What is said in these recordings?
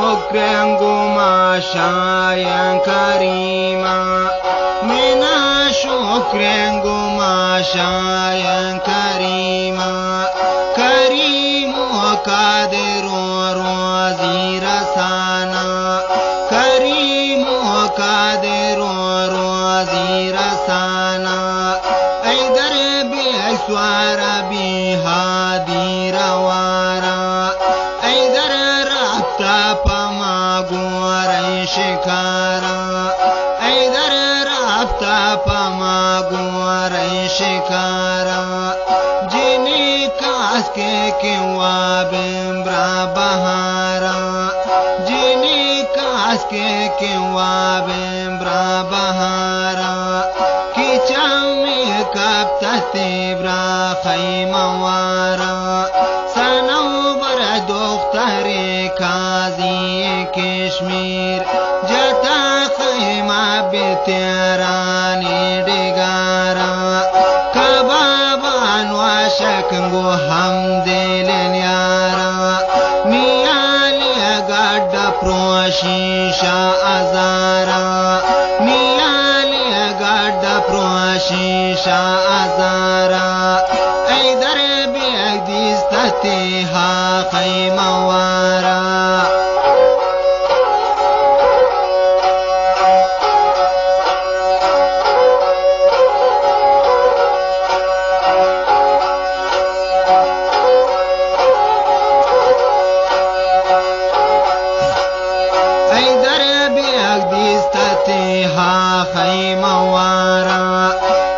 شکر گما شاین کریما منا شکر گما شاین کریما کریم و قادر و روزی رسانا کریم و قادر و روزی رسانا ای در بی سوار بی هادی روارا ای در رفتا پما گوار شکارا ای در رفتا پما گوار شکارا جنی کاس کے وابم برا بہارا جنی کاس کے وابم برا بہارا کی چامی کب تستی برا خیموارا سنو بر دختر کازی کشمیر جتا خیمہ بتیرانی ڈگارا کبابان و شکنگو ہم دلن یارا نیالی گڈ پروشیشا ازارا نیالی گڈ پروشیشا ازارا ای در بیگ دیستتی ها خیموارا خیموارا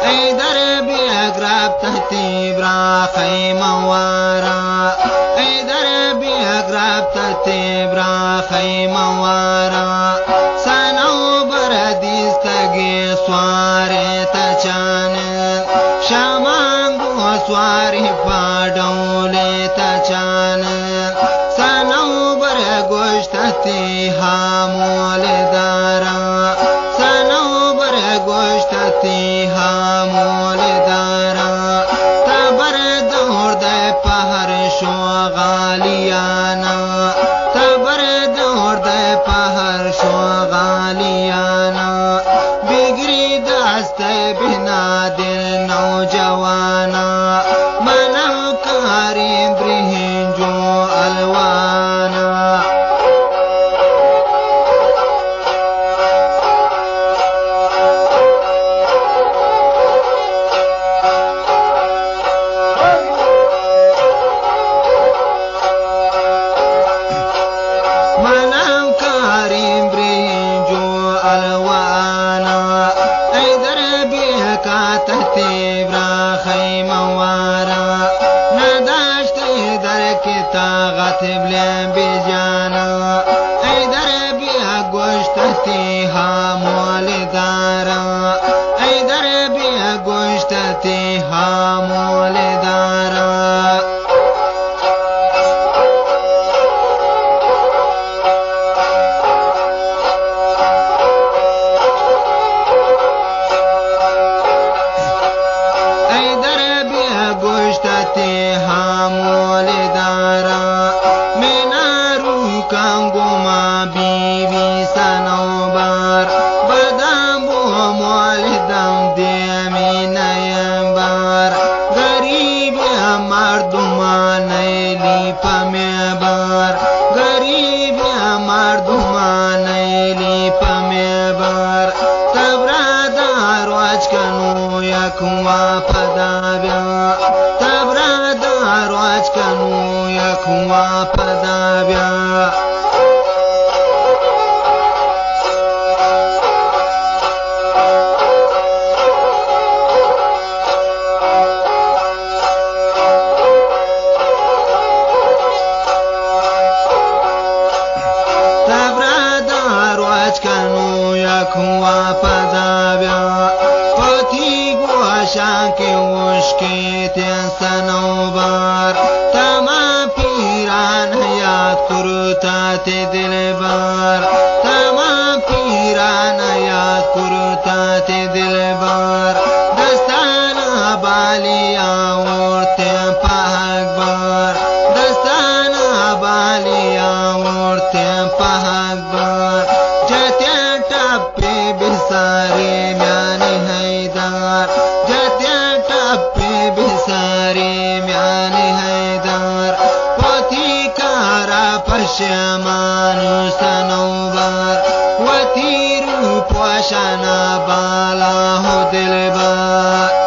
ای در بیگ ربطتی برا خیموارا ای در بیگ ربطتی برا خیموارا سنو بردیستگی سواری تچانن شمانگو سواری پاڈولی تچانن سنو برگوشتتی حامول دارا گوشتتی حامول دارا تبر دور دے پہر شو غالیانا تبر دور دے پہر شو غالیانا بگری دست بنا دل نوجوانا منو کاری برہن جو الوانا خیموارا نداشت در کی طاقت بلن بیجانا ای در بیا گوشتتی حامول دارا ای در بیا گوشتتی حامول دارا حامول دارا مینا رو کنگو ما بیوی سنوبار بدم بو مولدم دیمی نیم بار غریب مردمان نیلی پمی بار غریب مردمان نیلی پمی بار تبرادار واج کنو یکوا پدا بیا تبرادار واج کنو یکوا پدا بیا تبرادار واج کنو یکوا پدا بیا پتی گوشان کے وشکی تین سنوبار تمام پیران حیات کرتا تے دل بار تمام پیران حیات کرتا تے دل بار دستانا بالیا اورتے پاک بار دستانا بالیا اورتے پاک پشیمان سنوبر و تیرو پوشان بالا و دلبر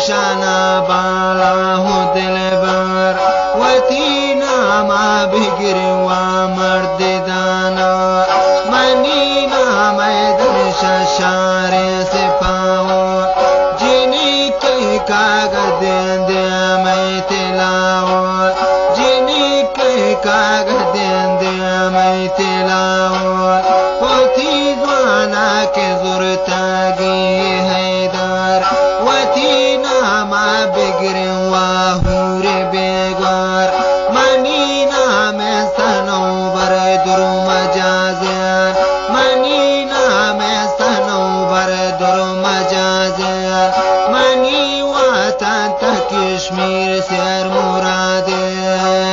شانا بالا دلبر وتینا ما بگر و مرد دانا منینا میدن ششار سپاو جنی کئی کاغذ دند می تلاو جنی کئی کاغذ دند می تلاو پوتی زوانا کے زورتا گی حیدر وتینا ما بگر واهور بگوار منینا میں سنوبر در مجازن منینا میں سنوبر در مجازن منی وطن تا کشمیر سر مرادر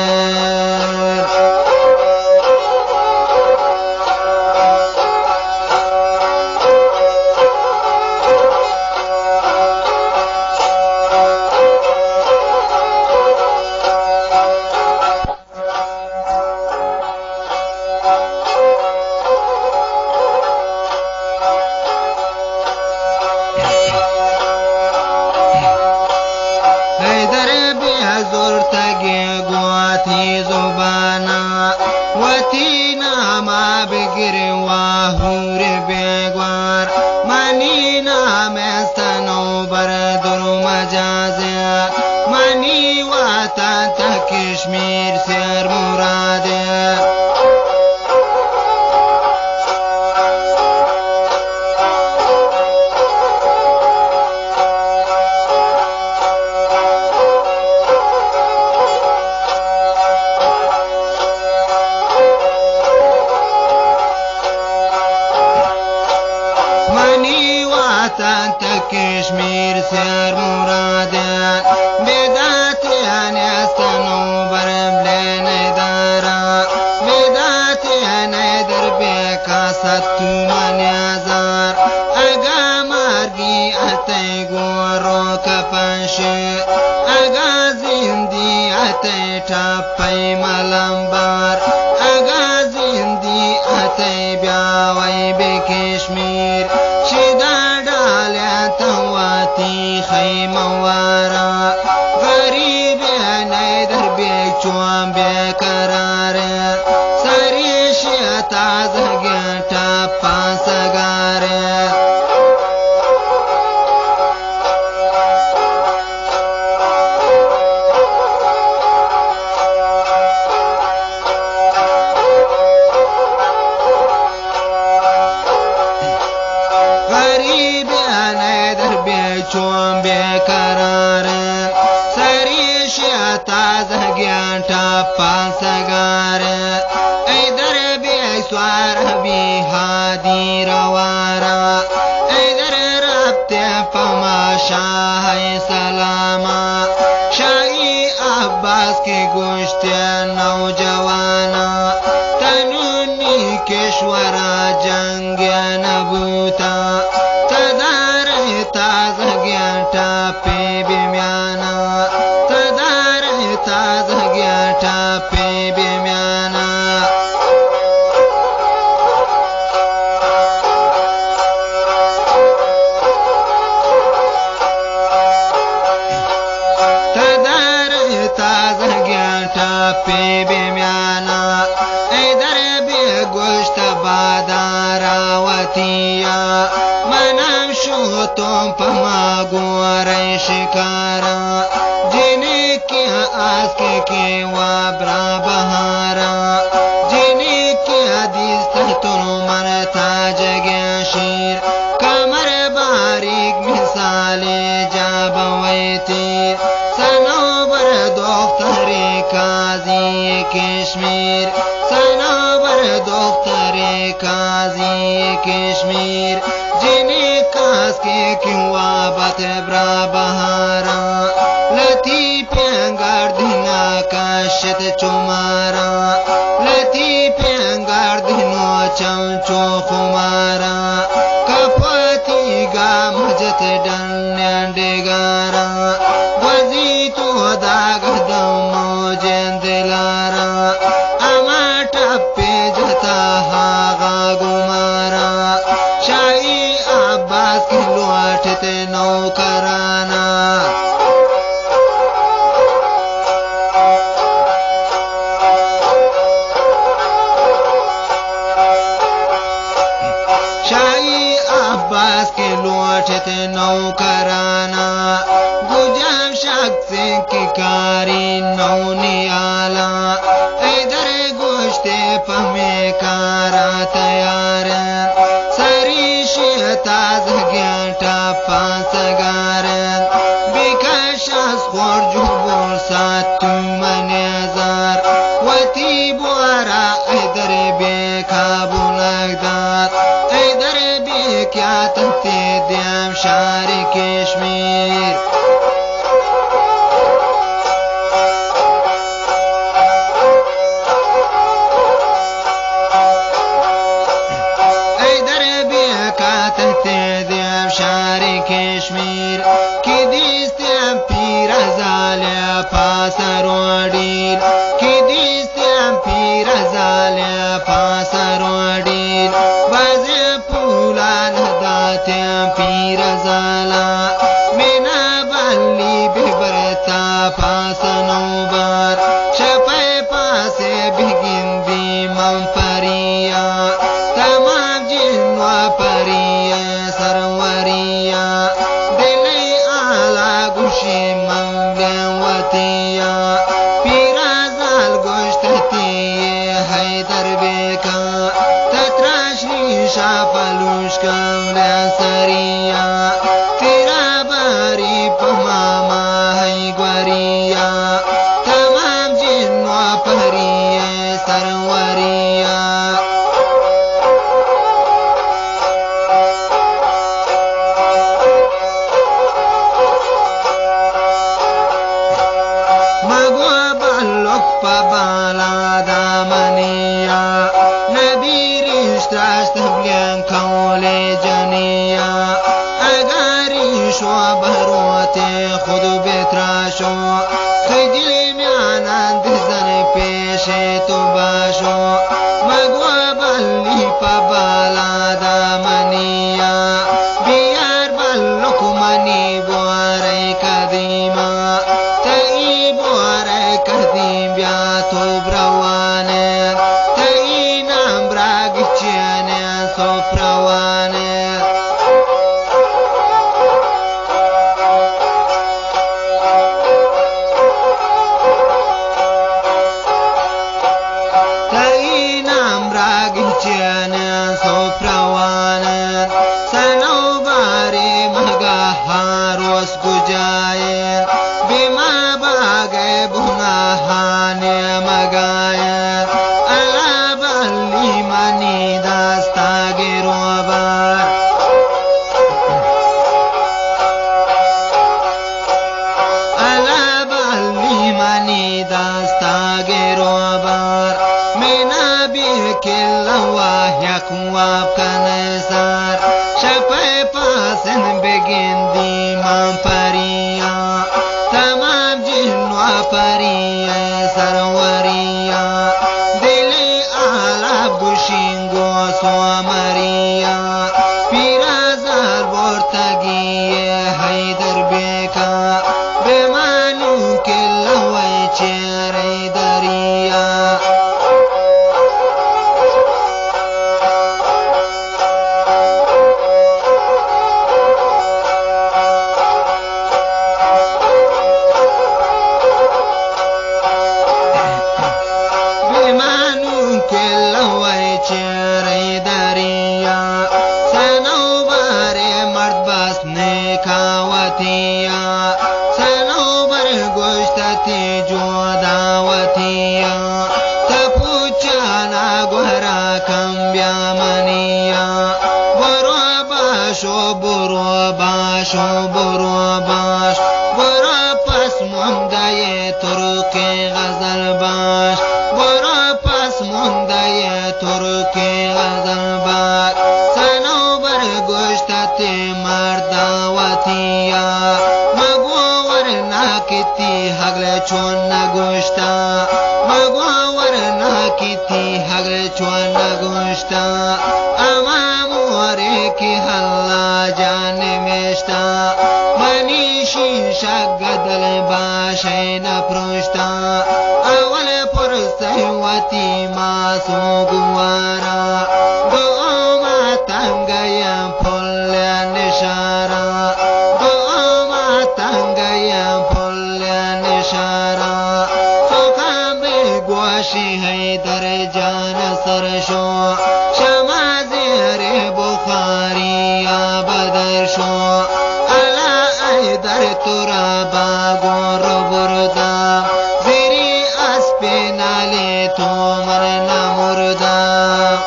وتینا ما بگر واهور بگوار منینا میں سنوبر در مجازن منی وطن تا کشمیر سر مرادر تا کشمیر سر مرادن بدات یعنی سنوبر بلین دارا بدات یعنی در بکاست تو من ازار اگا مرگی اتی گورو کپنشه اگا زندی اتی ٹپی ملمبار اگا زندی اتی بیاوی بکشمیر تواتی خیموارا غریب یعنی در بیچوان بیقرار سریش تازه گنٹا پانسگار چون بیقرار سریش تازه گنٹا پانسگار ای در بی سوار بی هادی روارا ای در ربط پما شاه سلاما شاہی عباس کی گوشت نوجوانا تنونی کشورا جنگ نبوتا تازه گنٹا پی بیمیانا تدار تازه گنٹا پی بیمیانا تدار تازه گنٹا پی بیمیانا ای در بی گوشت بادارا وطیا منم شو تم پما گوری شکارا جنی کی آس کی وابرا بہارا جنی کی حدیث تحتن من تاج گشیر کمر باریک مثال جاب ویتی سنوبر دختر قاضی کشمیر سنوبر دختر قاضی کشمیر جنی کاس کے کیوا بات برا بہارا لطیف گردنا کاشت چمار چمچو خمارا کپاتی گا مجت ڈن ڈگارا وزی تو داغ دم جندلارا اما ٹپے جتا ہاغا گمارا شاہی عباس کی لوٹتے نوکرانا شاہی عباس کے لوٹتے نوکرانا گجام شخص کی کاری نو نیالا ادھر گوشتے پہمے کارا تیار سری شیطاز گیٹا پانسگار بیکشاز خور جو بورسات تو منیزار وطی بورا ادھر بیکابو لگدار ادھر بیکیا تنتی دیم شار کشمیر کشمیر کی دیستیم پیر زالیا پاسرودیل کی دیستیم پیر زالیا پاسرودیل وزی پولان داتیم پیر زالا مینا بلی ببرتا پاسنوبار شفای پاسے بگندی من پریا تمام جن و پریا سروریا دلی آلا گوشی من بینوتیا پیرازال گوشتتی حیدر بیکا تتراش ریشا فلوش کم لسریا تیرا باری پماما ہے گوریا تمام جن و پریا سروریا بالا دامنیا نبی رشتاش تبلین کول جنیا اگری شو بروت خود بتراشو خجل میانند زن پیش تو باشو مگو بلی پا بالا دامنیا بیار بلک منی بواره قدیما تئی بواره قدیم بیا تو بروانه تئی نام براگ چینه سو پروانه تئی نام براگ چینه سو پروانه سنو باری مگا هاروس گجائے بیما باگے بھناہانے مگائے اللہ بلی منی داستا گروبار اللہ بلی منی داستا گروبار مینا بیکل واحیق واب کنسار شپے پاسن بگندی من پریا تمام جن و پریا سروریا دلی آلا بشینگو سو مریا پیرازار بورتگی حیدر بیکا بمانو کلوی چیری دریا چیری دریا سنو بارے مرد بس نیکاوتیا سنو بر گوشتتی جو داوتیا تپوچانا گوھرا کم بیا منیا برو باشو برو باشو برو باش برو پس مندے ترکی غزل باش برو پس مندے ترکی غزل کتی حقل چون نگوشتا مگو ورنا کتی حقل چون نگوشتا اما موری کی حلا جان مشتا منی شیشا گدل باشی نپروشتا اول پرسی وتی ما سوگوارا دو ما تنگیم پل نشارا دو ما تنگیم پل نشارا سوکم بگوشی حیدر جان سرشو شما زیر بخاری یا بدر شو الا حیدر تورا باگور بردم زیری اسپی نالی تو من نمردم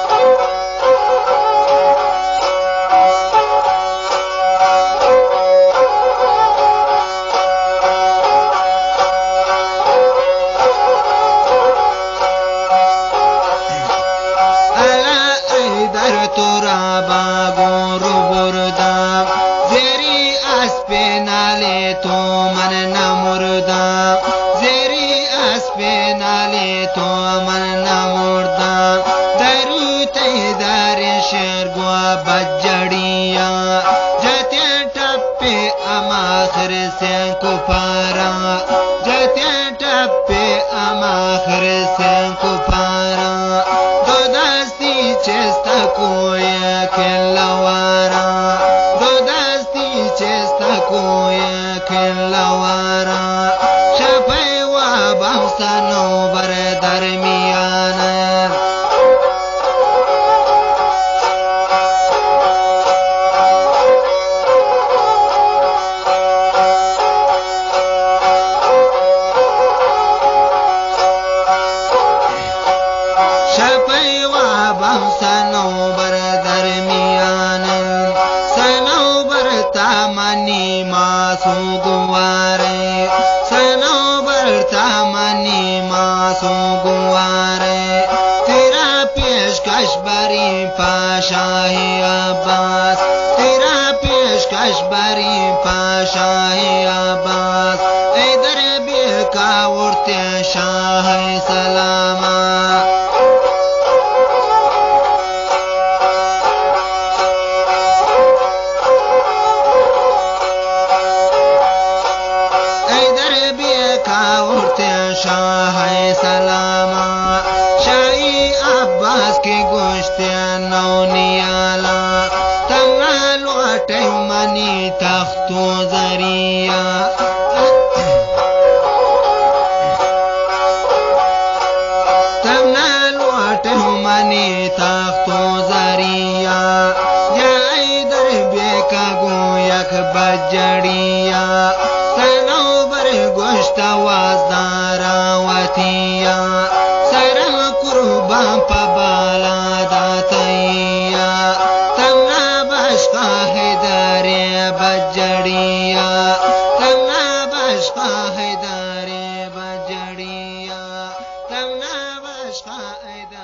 تورا باگور بردم زیری اسپی نالی تو من نمردم زیری اسپی نالی تو من نمردم درو تیدار شرگو بجڑیا جتی ٹپی اماخر سے کپارا جتی ٹپی اماخر سے کپارا دو دستی چستا کوئی کلوارا دو دستی چستا کوئی کلوارا شپی و بمسنو بر درمیان سنوبر درمیان سنوبر تامنی ماسو گواره سنوبر تامنی ماسو گواره تیرا پیشکش بری پاشاہی عباس تیرا پیشکش بری پاشاہی عباس ایدر بیکا ورتی شاہ سلاما شاہ سلاما شاہی عباس کی گوشت نو نیالا تنگل وٹی منی تختو ذریعہ تنگل وٹی منی تختو ذریعہ جائی در بیکا گو یک بجڑیا سنوبر گوشت وازدارا وتیا سرم قربان پبالا داتیا تمنا بشقا حیدر بجڑیا تمنا بشقا حیدر بجڑیا تمنا بشقا حیدر